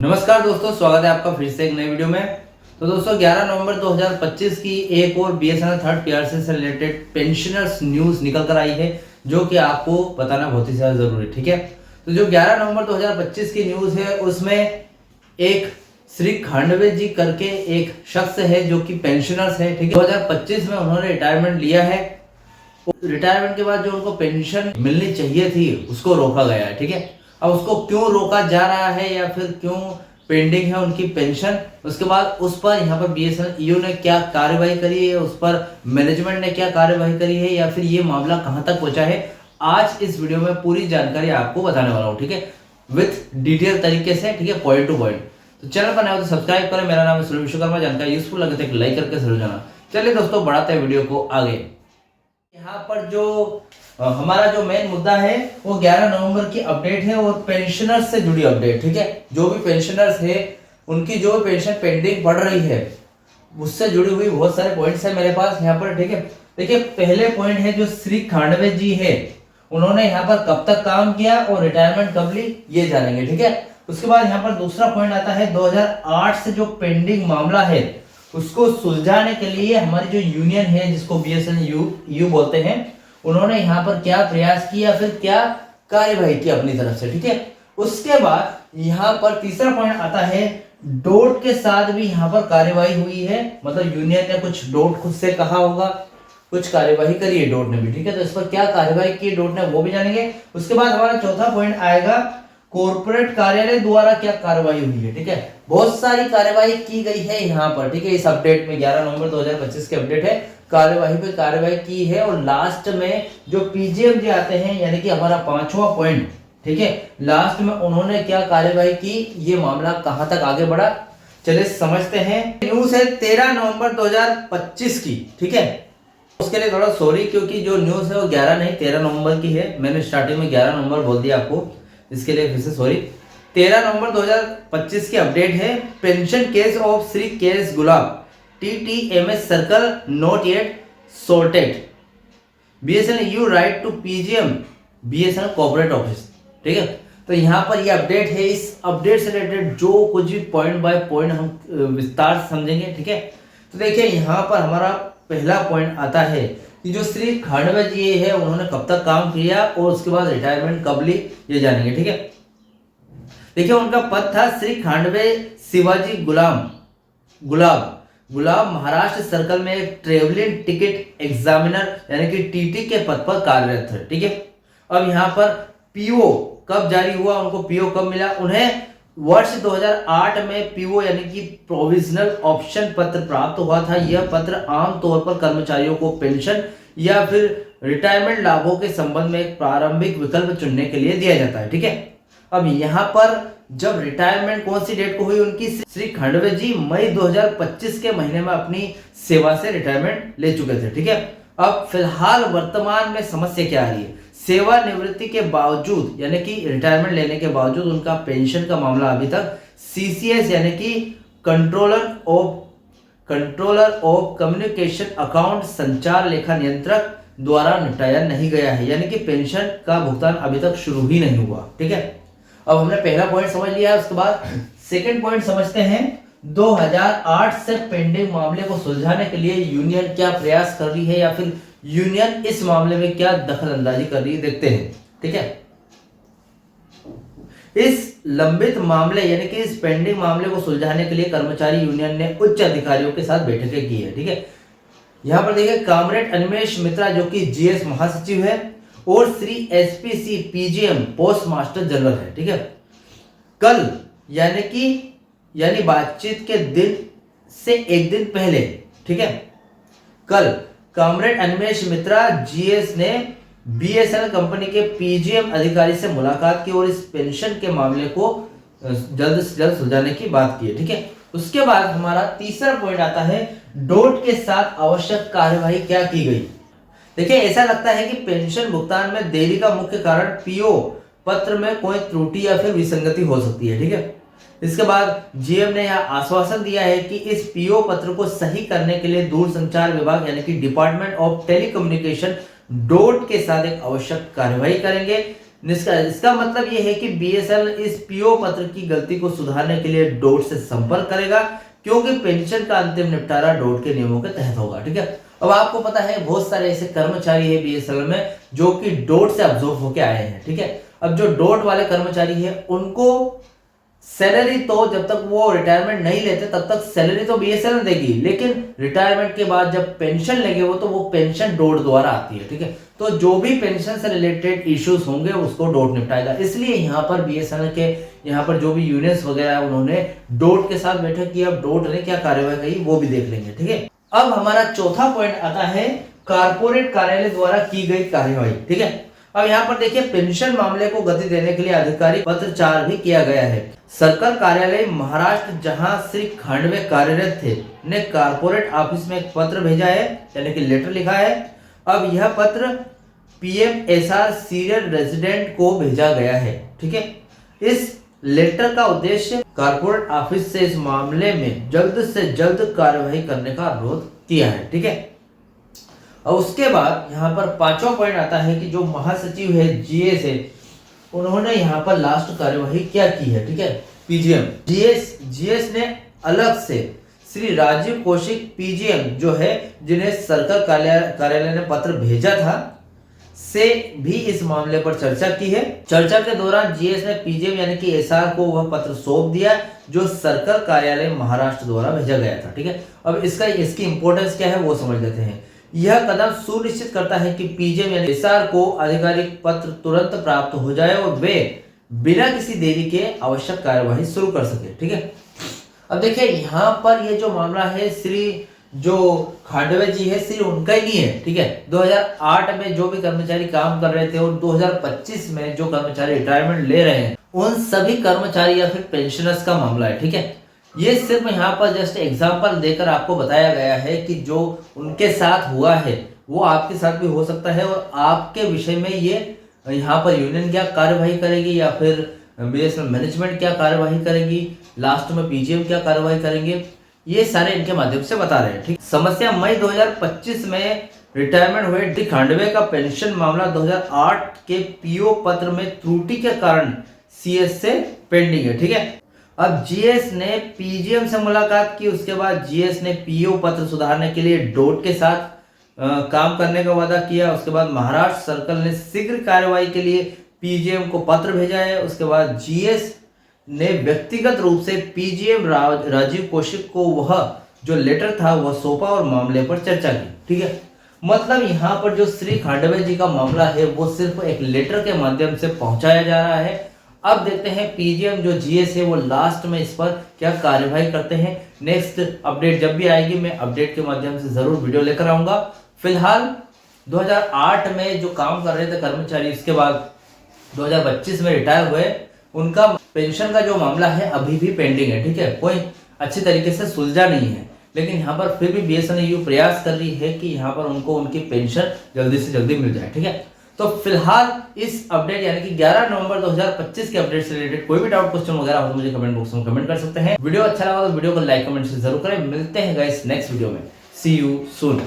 नमस्कार दोस्तों, स्वागत है आपका फिर से एक नई वीडियो में। तो दोस्तों 11 नवंबर 2025 की एक और बीएसएनएल थर्ड पीआरसी से रिलेटेड पेंशनर्स न्यूज निकल कर आई है, जो कि आपको बताना बहुत ही ज्यादा जरूरी है। ठीक है, तो जो 11 नवंबर 2025 की न्यूज है उसमें एक श्री खांडवे जी करके एक शख्स है जो कि पेंशनर्स है। ठीक है, 2025 में उन्होंने रिटायरमेंट लिया है। रिटायरमेंट के बाद जो उनको पेंशन मिलनी चाहिए थी उसको रोका गया है। ठीक है, अब उसको क्यों रोका जा रहा है या फिर क्यों पेंडिंग है उनकी पेंशन, उसके बाद उस पर यहाँ पर बीएसएनएल ईओ ने क्या कार्यवाही करी है, उस पर मैनेजमेंट ने क्या कार्यवाही करी है, या फिर ये मामला कहां तक पहुंचा है, आज इस वीडियो में पूरी जानकारी आपको बताने वाला हूँ। ठीक है, विथ डिटेल तरीके से। ठीक है, पॉइंट टू पॉइंट। तो चैनल पर नया हो तो सब्सक्राइब करें। मेरा नाम है सुनील विश्वकर्मा। जानकारी यूजफुल लगे तो लाइक करके जरूर जाना। चलिए दोस्तों, बढ़ाते हैं वीडियो को आगे। यहाँ पर जो हमारा जो मेन मुद्दा है वो 11 नवंबर की अपडेट है और पेंशनर्स से जुड़ी अपडेट। ठीक है, जो भी पेंशनर्स है उनकी जो पेंशन पेंडिंग पड़ रही है उससे जुड़ी हुई बहुत सारे पॉइंट्स है मेरे पास यहाँ पर। ठीक है, देखिए पहले पॉइंट है जो श्री खांडवे जी है, उन्होंने यहाँ पर कब तक काम किया और रिटायरमेंट कब ली, ये जानेंगे। ठीक है, उसके बाद यहाँ पर दूसरा पॉइंट आता है 2008 से जो पेंडिंग मामला है उसको सुलझाने के लिए हमारी जो यूनियन है, जिसको बीएसएनएल यू बोलते हैं, उन्होंने यहाँ पर क्या प्रयास किया, फिर क्या कार्यवाही की अपनी तरफ से। ठीक है, उसके बाद यहाँ पर तीसरा पॉइंट आता है डोट के साथ भी यहाँ पर कार्यवाही हुई है, मतलब यूनियन ने कुछ डोट खुद से कहा होगा, कुछ कार्यवाही करी है डोट ने भी। ठीक है, तो इस पर क्या कार्यवाही की डोट ने वो भी जानेंगे। उसके बाद हमारा चौथा पॉइंट आएगा कॉर्पोरेट कार्यालय द्वारा क्या कार्रवाई हुई है। ठीक है, बहुत सारी कार्यवाही की गई है यहाँ पर। ठीक है, इस अपडेट में 11 नवंबर 2025 की अपडेट है, कार्यवाही पे कार्यवाही की है। और लास्ट में जो पीजीएम जी आते हैं, यानी कि हमारा पांचवा पॉइंट, ठीक है, लास्ट में उन्होंने क्या कार्यवाही की, ये मामला कहां तक आगे बढ़ा, चलिए समझते हैं। न्यूज है 13 नवंबर 2025 की। ठीक है, उसके लिए थोड़ा सॉरी, क्योंकि जो न्यूज है वो 11 नहीं 13 नवंबर की है। मैंने स्टार्टिंग में 11 नवंबर बोल दिया आपको, इसके लिए फिर से सॉरी। 13 नवंबर 2025 की अपडेट है। Pension case of Shri KS Gulab TTMS circle not yet sorted, BSNL you write to PGM BSNL corporate office. ठीक है, तो यहाँ पर ये अपडेट है। इस अपडेट से रिलेटेड जो कुछ भी पॉइंट बाय पॉइंट हम विस्तार से समझेंगे। ठीक है, तो देखिए यहाँ पर हमारा पहला पॉइंट आता है कि जो श्री खांडवे जी है उन्होंने कब तक काम किया और उसके बाद रिटायरमेंट कब ली, ये जानेंगे। ठीक है, देखिए उनका पद था श्री खांडवे शिवाजी गुलाब महाराष्ट्र सर्कल में एक ट्रेवलिंग टिकट एग्जामिनर यानी कि टीटी के पद पर कार्यरत थे। ठीक है, अब यहाँ पर पीओ कब जारी हुआ, उनको पीओ कब मिला, उन्हें वर्ष 2008 में पीओ यानी कि प्रोविजनल ऑप्शन पत्र प्राप्त हुआ था। यह पत्र आमतौर पर कर्मचारियों को पेंशन या फिर रिटायरमेंट लाभों के संबंध में एक प्रारंभिक विकल्प चुनने के लिए दिया जाता है। ठीक है, अब यहाँ पर जब रिटायरमेंट कौन सी डेट को हुई उनकी, श्री खांडवे जी मई 2025 के महीने में अपनी सेवा से रिटायरमेंट ले चुके थे। ठीक है, अब फिलहाल वर्तमान में समस्या क्या आ रही है, सेवानिवृत्ति के बावजूद यानी कि रिटायरमेंट लेने के बावजूद उनका पेंशन का मामला अभी तक सीसीएस यानी कि कंट्रोलर ऑफ कम्युनिकेशन अकाउंट संचार लेखा नियंत्रक द्वारा निपटाया नहीं गया है, यानी कि पेंशन का भुगतान अभी तक शुरू ही नहीं हुआ। ठीक है, अब हमने पहला पॉइंट समझ लिया है। उसके बाद सेकंड पॉइंट समझते हैं। 2008 से पेंडिंग मामले को सुलझाने के लिए यूनियन क्या प्रयास कर रही है या फिर यूनियन इस मामले में क्या दखल अंदाजी कर रही है, देखते हैं। ठीक है, इस लंबित मामले यानी कि इस पेंडिंग मामले को सुलझाने के लिए कर्मचारी यूनियन ने उच्च अधिकारियों के साथ बैठकें की है। ठीक है, यहां पर देखिए कामरेड अनिमेश मित्रा जो कि जीएस महासचिव है और Shri SPC PGM post master general है। ठीक है, कल यानी बातचीत के दिन से एक दिन पहले, ठीक है, कल कामरेड अनिमेश मित्रा जीएस ने बीएसएनएल कंपनी के पीजीएम अधिकारी से मुलाकात की और इस पेंशन के मामले को जल्द से जल्द सुलझाने की बात की है। ठीक है, उसके बाद हमारा तीसरा पॉइंट आता है डोट के साथ आवश्यक कार्यवाही क्या की गई। देखिए ऐसा लगता है कि पेंशन भुगतान में देरी का मुख्य कारण पीओ पत्र में कोई त्रुटि या फिर विसंगति हो सकती है। ठीक है, इसके बाद जीएम ने यह आश्वासन दिया है कि इस पीओ पत्र को सही करने के लिए दूरसंचार विभाग यानी कि डिपार्टमेंट ऑफ टेलीकम्युनिकेशन डोट के साथ एक आवश्यक कार्यवाही करेंगे। इसका मतलब ये है कि बीएसएनएल इस पीओ पत्र की गलती को सुधारने के लिए डोट से संपर्क करेगा, क्योंकि पेंशन का अंतिम निपटारा डोट के नियमों के तहत होगा। ठीक है, अब आपको पता है बहुत सारे ऐसे कर्मचारी है बीएसएनएल में जो कि डोट से ऑब्जॉर्व होके आए हैं। ठीक है, अब जो डोट वाले कर्मचारी है उनको सैलरी तो जब तक वो रिटायरमेंट नहीं लेते तब तक सैलरी तो बीएसएनएल देगी, लेकिन रिटायरमेंट के बाद जब पेंशन लेंगे वो तो वो पेंशन डोट द्वारा आती है। ठीक है, तो जो भी पेंशन से रिलेटेड इश्यूज होंगे उसको डोट निपटाएगा। इसलिए यहाँ पर बीएसएनएल के यहाँ पर जो भी यूनियंस वगैरह है उन्होंने डोट के साथ बैठक की। अब डोट ने क्या कार्यवाही की वो भी देख लेंगे। ठीक है, अब हमारा चौथा पॉइंट आता है कारपोरेट कार्यालय द्वारा की गई कार्यवाही। ठीक है, अब यहाँ पर देखिए पेंशन मामले को गति देने के लिए आधिकारिक पत्र 4 भी किया गया है। सर्कल कार्यालय महाराष्ट्र जहां श्री खांडवे कार्यरत थे ने कारपोरेट ऑफिस में एक पत्र भेजा है, यानी कि लेटर लिखा है। अब यह पत्र पीएमएसआर सीनियर रेजिडेंट को भेजा गया है। ठीक है, इस लेटर का उद्देश्य कारपोरेट ऑफिस से इस मामले में जल्द से जल्द कार्यवाही करने का अनुरोध किया है। ठीक है, और उसके बाद यहाँ पर पांचवा पॉइंट आता है कि जो महासचिव है जीएस है उन्होंने यहाँ पर लास्ट कार्यवाही क्या की है। ठीक है, पीजीएम जीएस ने अलग से श्री राजीव कौशिक पीजीएम जो है जिन्हें सर्कल कार्यालय ने पत्र भेजा था से भी इस मामले पर चर्चा की है। चर्चा के दौरान जीएस ने पीजीएम यानी कि एसआर को वह पत्र सौंप दिया जो सर्कल कार्यालय महाराष्ट्र द्वारा भेजा गया था। ठीक है, अब इसकी इंपॉर्टेंस क्या है वो समझ लेते हैं। यह कदम सुनिश्चित करता है कि पीजीएम यानी एसआर को आधिकारिक पत्र तुरंत प्राप्त हो जाए और वे बिना किसी देरी के आवश्यक कार्यवाही शुरू कर सके। ठीक है, अब देखिए यहाँ पर ये जो मामला है श्री जो खांडवे जी है सिर्फ उनका ही नहीं है। ठीक है, 2008 में जो भी कर्मचारी काम कर रहे थे और 2025 में जो कर्मचारी रिटायरमेंट ले रहे हैं उन सभी कर्मचारी या फिर पेंशनर्स का मामला है। ठीक है, ये सिर्फ यहाँ पर जस्ट एग्जांपल देकर आपको बताया गया है कि जो उनके साथ हुआ है वो आपके साथ भी हो सकता है और आपके विषय में ये यहाँ पर यूनियन क्या कार्यवाही करेगी या फिर बीएसएनएल मैनेजमेंट क्या कार्यवाही करेगी, लास्ट में पीजीएम क्या कार्यवाही करेंगे, ये सारे इनके माध्यम से बता रहे हैं। ठीक, समस्या मई 2025 में रिटायरमेंट हुए डी खांडवे का पेंशन मामला 2008 के पीओ पत्र में त्रुटि के कारण सीएस से पेंडिंग है। ठीक है, अब जीएस ने पीजीएम से मुलाकात की, उसके बाद जीएस ने पीओ पत्र सुधारने के लिए डोट के साथ काम करने का वादा किया। उसके बाद महाराष्ट्र सर्कल ने शीघ्र कार्यवाही के लिए पीजीएम को पत्र भेजा है। उसके बाद जीएस ने व्यक्तिगत रूप से पीजीएम राजीव कौशिक को वह जो लेटर था वह सौंपा और मामले पर चर्चा की। ठीक है, मतलब यहाँ पर जो श्री खांडवे जी का मामला है वो सिर्फ एक लेटर के माध्यम से पहुंचाया जा रहा है। अब देखते हैं पीजीएम जो जीएस है वो लास्ट में इस पर क्या कार्यवाही करते हैं। नेक्स्ट अपडेट जब भी आएगी मैं अपडेट के माध्यम से जरूर वीडियो लेकर आऊंगा। फिलहाल 2008 में जो काम कर रहे थे कर्मचारी उसके बाद 2025 में रिटायर हुए, उनका पेंशन का जो मामला है अभी भी पेंडिंग है। ठीक है, कोई अच्छी तरीके से सुलझा नहीं है, लेकिन यहाँ पर फिर भी बीएसएनएल प्रयास कर रही है कि यहाँ पर उनको उनकी पेंशन जल्दी से जल्दी मिल जाए। ठीक है, तो फिलहाल इस अपडेट यानी कि 11 नवंबर 2025 के अपडेट से रिलेटेड कोई भी डाउट क्वेश्चन वगैरह हो तो मुझे कमेंट बॉक्स में कमेंट कर सकते हैं। वीडियो अच्छा लगा तो वीडियो को लाइक कमेंट से जरूर करें। मिलते हैं गाइस नेक्स्ट वीडियो में। सी यू सून।